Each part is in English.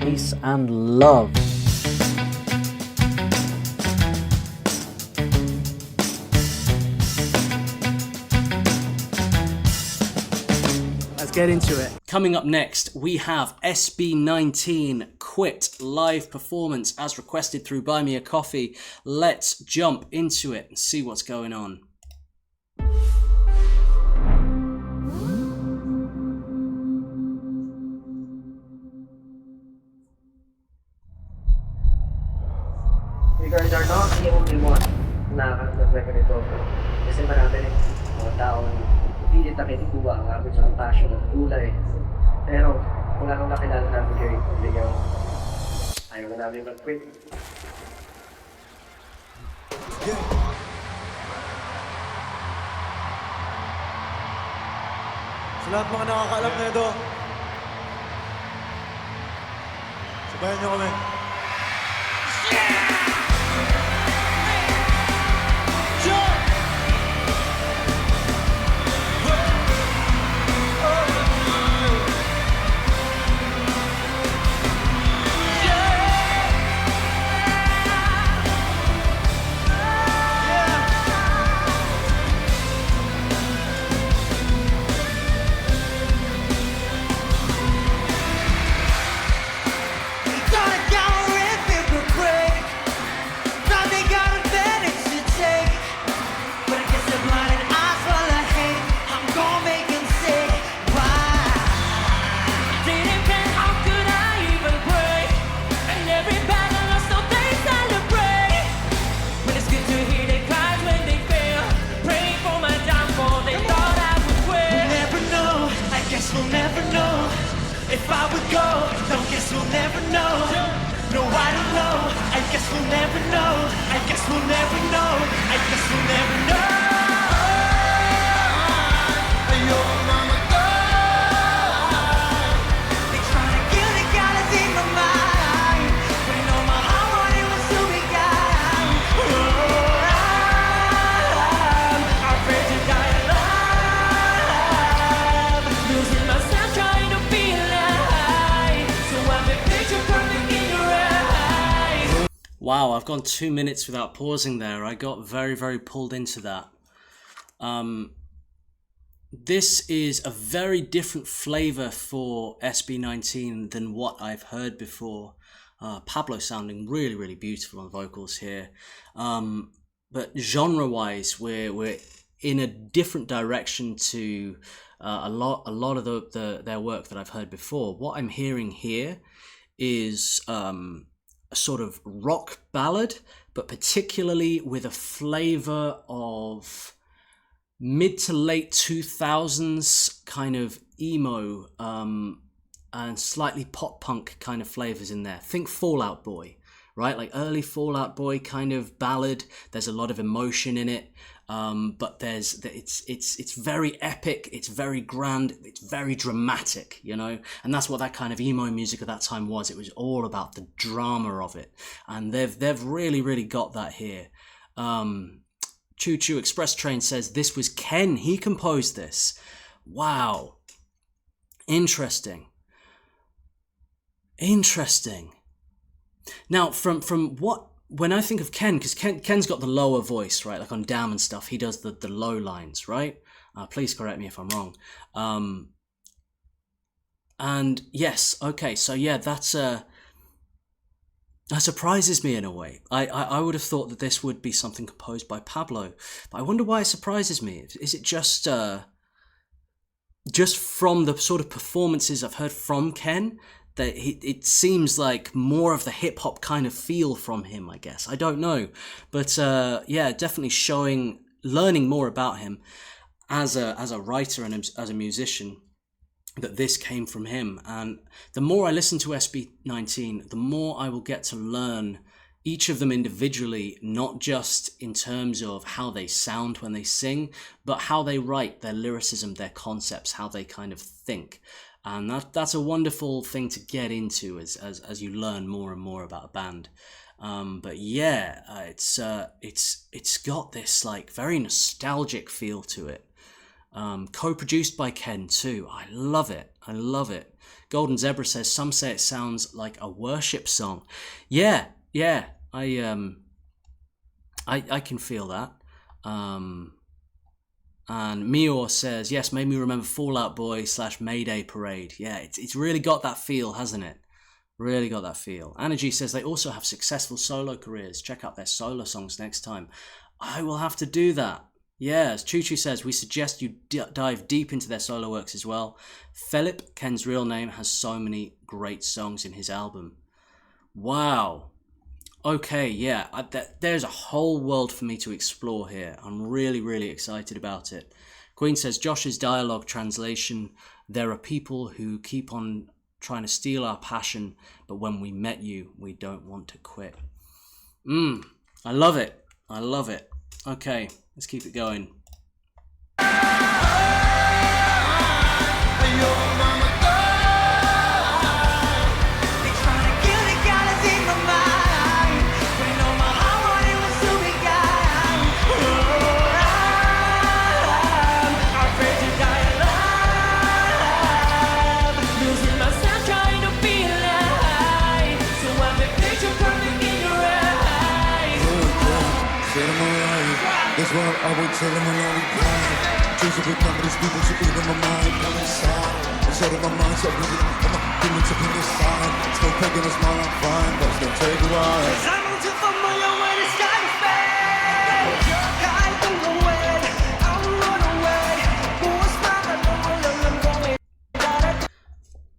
peace and love. Let's get into it. Coming up next, we have SB19 Quit live performance as requested through BuyMeACoffee. Let's jump into it and see what's going on. You guys are not the only one na nag-ganito. Kasi marami rin mga taong pilit na kinikuha ang amin sa passion at kulay. Pero kung anong nakilala namin kayo, bigyan ayaw na namin mag-quit. Sa lahat mga nakakaalam na ito, sabayan niyo kami. If I would go, no, guess we'll never know. No, I don't know. I guess we'll never know. I guess we'll never know. I guess we'll never know. Your mama gone. They tryna kill the colors in my mind. But in all my heart, what it was to be gone. Oh, I'm afraid to die alive. Losing myself, trying to be alive. So I'm a picture perfect in your eyes. Wow, I've gone 2 minutes without pausing there. I got very, very pulled into that. This is a very different flavor for SB19 than what I've heard before. Pablo sounding really, really beautiful on vocals here. But genre-wise, we're in a different direction to a lot of their work that I've heard before. What I'm hearing here is a sort of rock ballad, but particularly with a flavor of mid to late 2000s kind of emo and slightly pop punk kind of flavors in there. Think Fall Out Boy, right? Like early Fall Out Boy kind of ballad. There's a lot of emotion in it, but it's very epic, it's very grand, it's very dramatic, you know. And that's what that kind of emo music at that time was. It was all about the drama of it, and they've really got that here. Choo Choo Express Train says this was Ken. He composed this. Wow. Interesting. Now, from what, when I think of Ken, because Ken's got the lower voice, right? Like on Damn and stuff, he does the low lines, right? Please correct me if I'm wrong. And yes, okay, so yeah, that surprises me in a way. I would have thought that this would be something composed by Pablo, but I wonder why it surprises me. Is it just from the sort of performances I've heard from Ken, that it seems like more of the hip hop kind of feel from him, I guess. I don't know, but yeah, definitely learning more about him as a writer and as a musician, that this came from him. And the more I listen to SB19, the more I will get to learn each of them individually, not just in terms of how they sound when they sing, but how they write, their lyricism, their concepts, how they kind of think. And that's a wonderful thing to get into as you learn more and more about a band. But yeah, it's got this like very nostalgic feel to it. Co-produced by Ken too. I love it. I love it. Golden Zebra says some say it sounds like a worship song. Yeah. I can feel that. And Mior says, yes, made me remember Fall Out Boy / Mayday Parade. Yeah, it's really got that feel, hasn't it? Really got that feel. Energy says they also have successful solo careers. Check out their solo songs next time. I will have to do that. Yes, Choo Choo says we suggest you dive deep into their solo works as well. Philip, Ken's real name, has so many great songs in his album. Wow. Okay, yeah, there's a whole world for me to explore here. I'm really, really excited about it. Queen says, Josh's dialogue translation, there are people who keep on trying to steal our passion, but when we met you, we don't want to quit. I love it. I love it. Okay, let's keep it going. That's why I would tell them when I would cry. Choose to become these people to be in my mind. Come inside. Instead of my mind, so really, I'm a demon to be inside. Still picking a smile, I'm fine, but it's gonna take a while. Cause I'm too familiar with the sky to fade. I don't know when, I'll run away. Who was mine, I don't know where I'm going.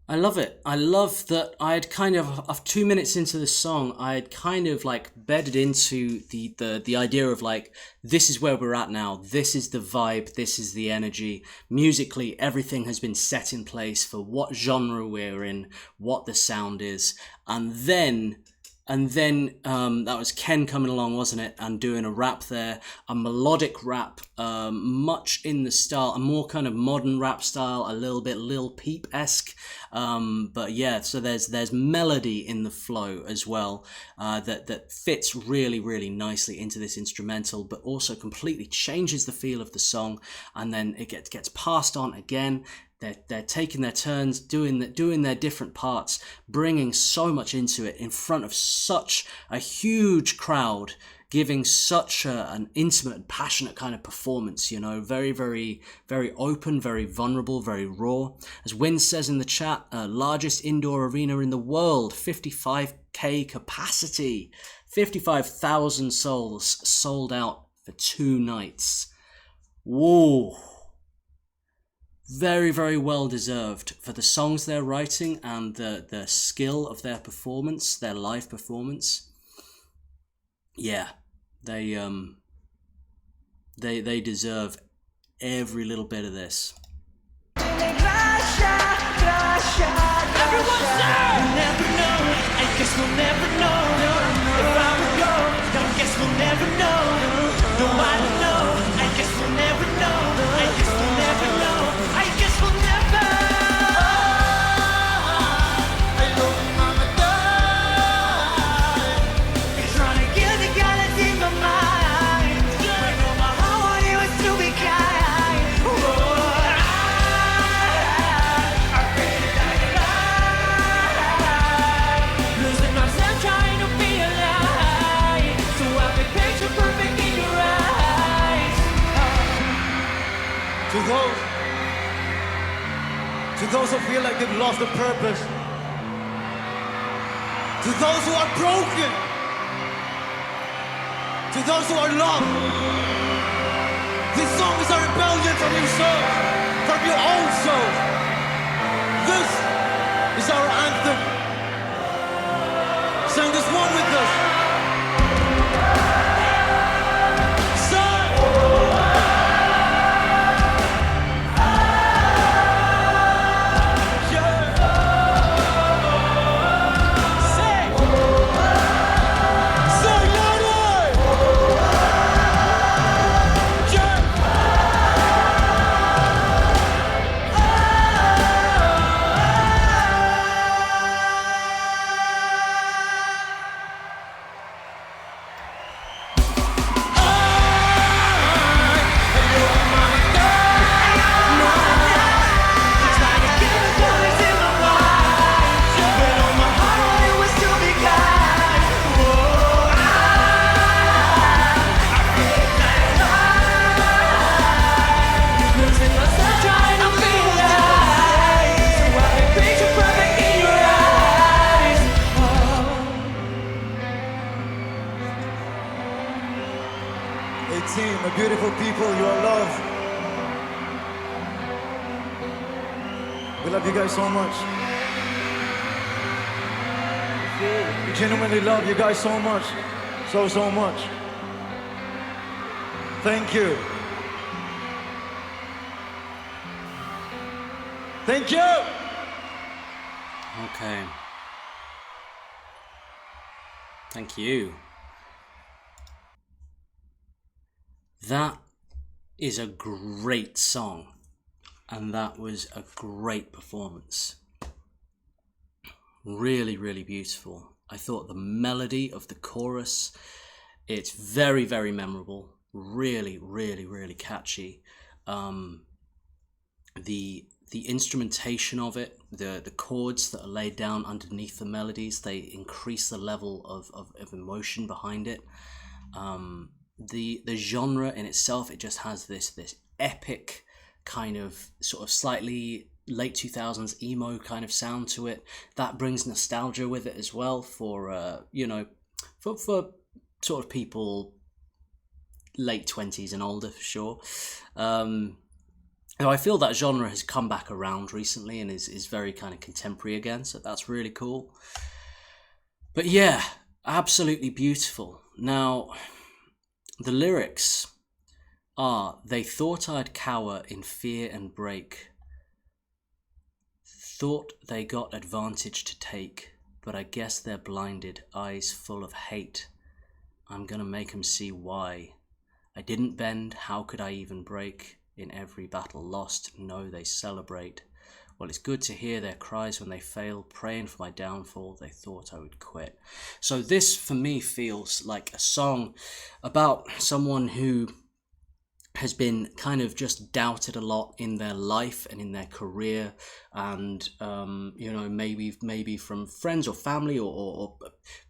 I love it. I love that I had kind of 2 minutes into the song, I had kind of like bedded into the idea of like, this is where we're at now. This is the vibe. This is the energy. Musically, everything has been set in place for what genre we're in, what the sound is. And then that was Ken coming along, wasn't it? And doing a rap there, a melodic rap, much in the style, a more kind of modern rap style, a little bit Lil Peep-esque. But yeah, so there's melody in the flow as well, that fits really, really nicely into this instrumental, but also completely changes the feel of the song. And then it gets passed on again. They're taking their turns, doing their different parts, bringing so much into it in front of such a huge crowd, giving such an intimate and passionate kind of performance, you know, very, very, very open, very vulnerable, very raw. As Win says in the chat, largest indoor arena in the world, 55k capacity, 55,000 souls sold out for 2 nights. Whoa. Very, very well deserved for the songs they're writing and the skill of their performance, their live performance. Yeah, they deserve every little bit of this. Everyone say, we'll never know. I guess we'll never know. If I would go, I guess we'll never know. No, I don't know. I guess we'll never know. I guess we'll never know. I guess we'll never. You're trying to kill the galaxy in my mind. When all my heart wanted was to be kind. I'm afraid to die alive. Losing myself trying to be alive. So I've been picture perfect in your eyes. To those who feel like they've lost their purpose, to those who are broken, to those who are lost, this song is a rebellion from your soul, from your own soul. This is our anthem. Sing this one with us. beautiful people. You are loved. We love you guys so much. We genuinely love you guys so much. So much. Thank you. Thank you. Okay. Thank you. That is a great song, and that was a great performance. Really, really beautiful. I thought the melody of the chorus, it's very, very memorable. Really, really, really catchy. The instrumentation of it, the chords that are laid down underneath the melodies, they increase the level of emotion behind it. The genre in itself, it just has this epic kind of sort of slightly late 2000s emo kind of sound to it that brings nostalgia with it as well for for sort of people late 20s and older, for sure. I feel that genre has come back around recently and is very kind of contemporary again, so that's really cool. But yeah, absolutely beautiful. Now, the lyrics are, they thought I'd cower in fear and break. Thought they got advantage to take, but I guess they're blinded, eyes full of hate. I'm gonna make 'em see why. I didn't bend, how could I even break? In every battle lost, no, they celebrate. Well, it's good to hear their cries when they fail, praying for my downfall, they thought I would quit. So this, for me, feels like a song about someone who has been kind of just doubted a lot in their life and in their career, and maybe from friends or family or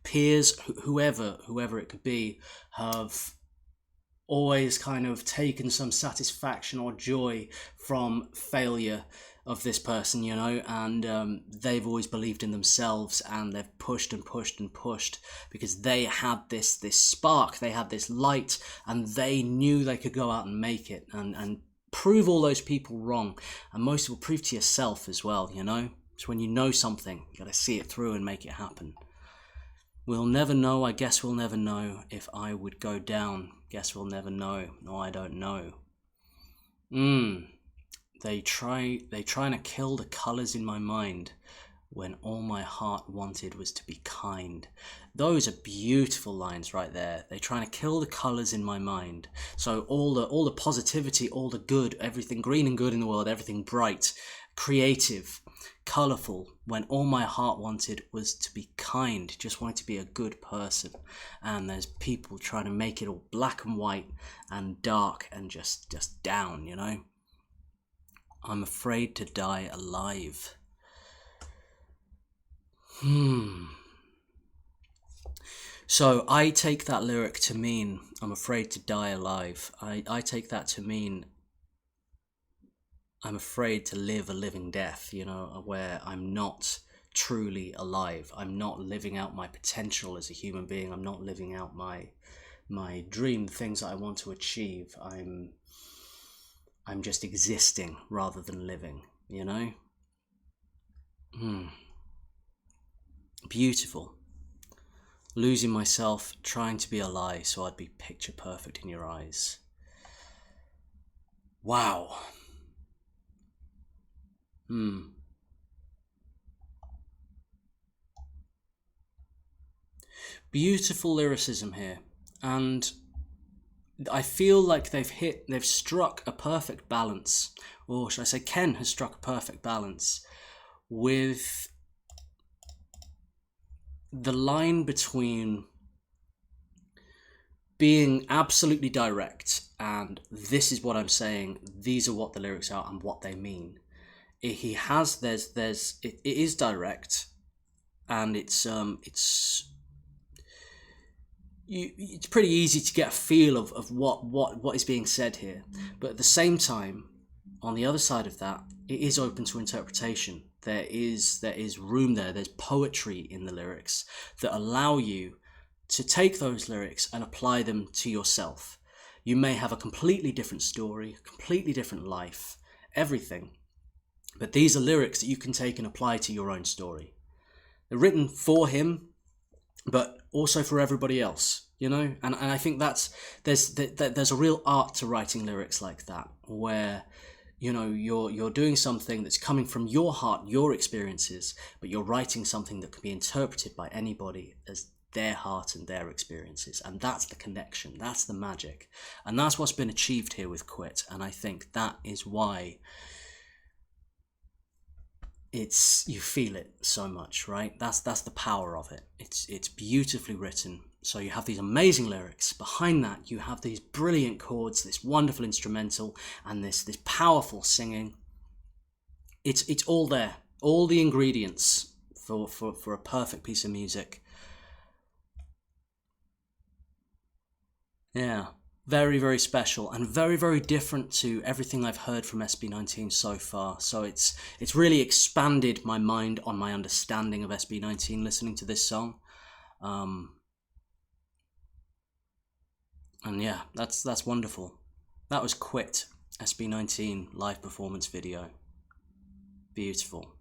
peers, whoever it could be, have always kind of taken some satisfaction or joy from failure of this person, and they've always believed in themselves, and they've pushed and pushed and pushed because they had this spark, they had this light, and they knew they could go out and make it and prove all those people wrong. And most of all, prove to yourself as well, It's when you know something, you gotta see it through and make it happen. We'll never know, I guess we'll never know if I would go down. Guess we'll never know. No, I don't know. They trying to kill the colours in my mind when all my heart wanted was to be kind. Those are beautiful lines right there. They're trying to kill the colours in my mind. So all the positivity, all the good, everything green and good in the world, everything bright, creative, colourful, when all my heart wanted was to be kind, just wanted to be a good person. And there's people trying to make it all black and white and dark and just down, I'm afraid to die alive. So I take that lyric to mean I'm afraid to die alive. I take that to mean I'm afraid to live a living death, where I'm not truly alive. I'm not living out my potential as a human being. I'm not living out my dream, the things that I want to achieve. I'm just existing rather than living, Beautiful. Losing myself, trying to be a lie so I'd be picture perfect in your eyes. Wow. Beautiful lyricism here, and I feel like they've struck a perfect balance, or should I say Ken has struck a perfect balance with the line between being absolutely direct and this is what I'm saying, these are what the lyrics are and what they mean. It is direct, and it's pretty easy to get a feel of what is being said here. But at the same time, on the other side of that, it is open to interpretation. There is room there. There's poetry in the lyrics that allow you to take those lyrics and apply them to yourself. You may have a completely different story, a completely different life, everything. But these are lyrics that you can take and apply to your own story. They're written for him, but also for everybody else, you know? And I think there's a real art to writing lyrics like that, where, you know, you're doing something that's coming from your heart, your experiences, but you're writing something that can be interpreted by anybody as their heart and their experiences. And that's the connection, that's the magic. And that's what's been achieved here with Quit. And I think that is why you feel it so much, right? That's the power of it. It's beautifully written. So you have these amazing lyrics. Behind that, you have these brilliant chords, this wonderful instrumental, and this powerful singing. It's all there, all the ingredients for a perfect piece of music. Yeah, very, very special, and very, very different to everything I've heard from SB19 so far. So it's really expanded my mind on my understanding of SB19 listening to this song. And yeah, that's wonderful. That was Quit, SB19 live performance video. Beautiful.